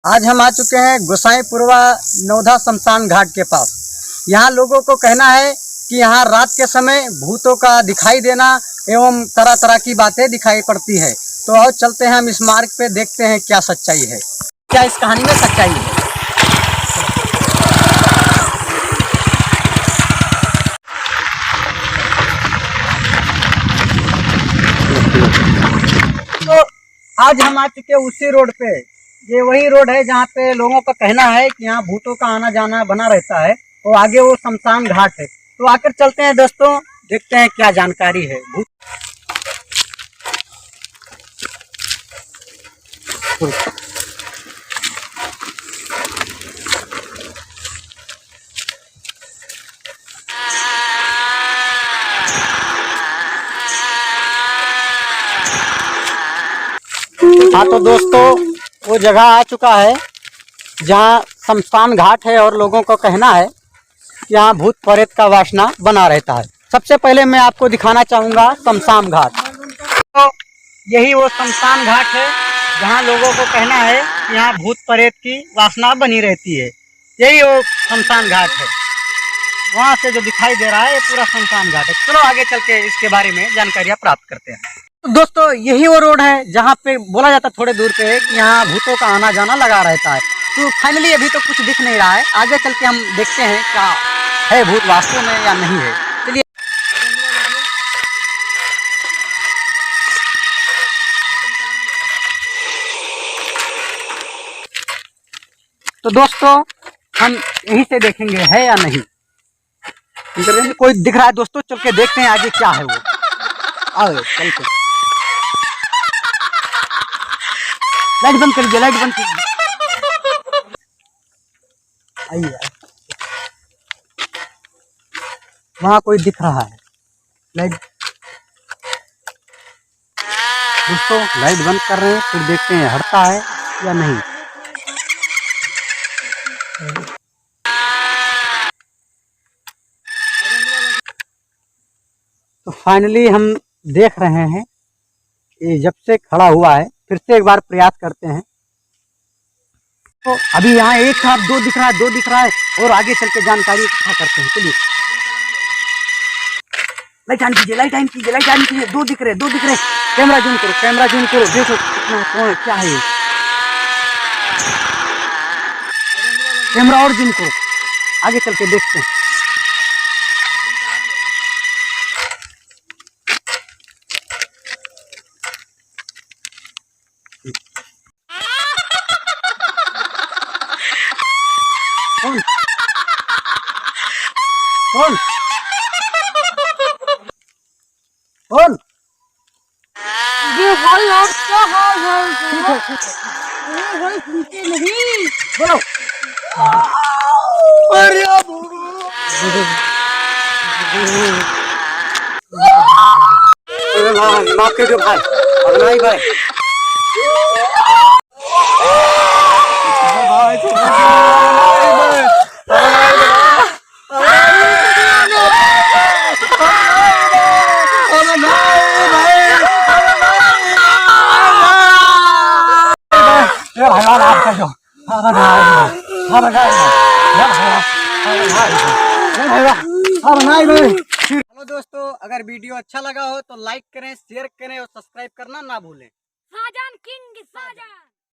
आज हम आ चुके हैं गोसाईपुरवा नौधा शमशान घाट के पास। यहाँ लोगों को कहना है कि यहाँ रात के समय भूतों का दिखाई देना एवं तरह तरह की बातें दिखाई पड़ती है। तो आओ चलते हैं हम इस मार्ग पे, देखते हैं क्या सच्चाई है, क्या इस कहानी में सच्चाई है। तो आज हम आ चुके उसी रोड पे। ये वही रोड है जहाँ पे लोगों का कहना है कि यहाँ भूतों का आना जाना बना रहता है। तो आगे वो शमशान घाट है। तो आकर चलते हैं दोस्तों, देखते हैं क्या जानकारी है भूत। हाँ तो दोस्तों, वो जगह आ चुका है जहाँ शमशान घाट है और लोगों का कहना है कि यहाँ भूत प्रेत का वासना बना रहता है। सबसे पहले मैं आपको दिखाना चाहूँगा शमशान घाट। तो यही वो शमशान घाट है जहाँ लोगों को कहना है कि यहाँ भूत प्रेत की वासना बनी रहती है। यही वो शमशान घाट है। वहाँ से जो दिखाई दे रहा है ये पूरा शमशान घाट है। चलो आगे चल के इसके बारे में जानकारियाँ प्राप्त करते हैं। दोस्तों यही वो रोड है जहाँ पे बोला जाता है थोड़े दूर पे कि यहाँ भूतों का आना जाना लगा रहता है। तो फाइनली अभी तो कुछ दिख नहीं रहा है, आगे चल के हम देखते हैं क्या है भूत वास्तव में या नहीं है। चलिए। तो दोस्तों हम यहीं से देखेंगे है या नहीं। कोई दिख रहा है दोस्तों, चल के देखते हैं आगे क्या है वो। आओ चलते। लाइट बंद कर लीजिए, लाइट बंद कीजिए। आइए, वहाँ कोई दिख रहा है। लाइट दोस्तों लाइट बंद कर रहे हैं, फिर देखते हैं हटता है या नहीं। तो फाइनली हम देख रहे हैं ये जब से खड़ा हुआ है। फिर से एक बार प्रयास करते हैं। तो अभी यहाँ एक साथ दो दिख रहा है, दो दिख रहा है और आगे चल के जानकारी इकट्ठा करते हैं। चलिए लाइट ऑन कीजिए, लाइट ऑन कीजिए, लाइट ऑन कीजिए। दो दिख रहे, दो दिख रहे। कैमरा जूम करो, कैमरा जूम करो, देखो कितना कौन है, क्या है। कैमरा और जूम करो, आगे चल के देखते हैं। कौन कौन कौन ये भाई और क्या हाल है? भाई सुनते नहीं। बोलो। अरे माफ कर दो भाई, अगनाई भाई। हेलो दोस्तों, अगर वीडियो अच्छा लगा हो तो लाइक करें, शेयर करें और सब्सक्राइब करना ना भूलें। साजन किंग साजन।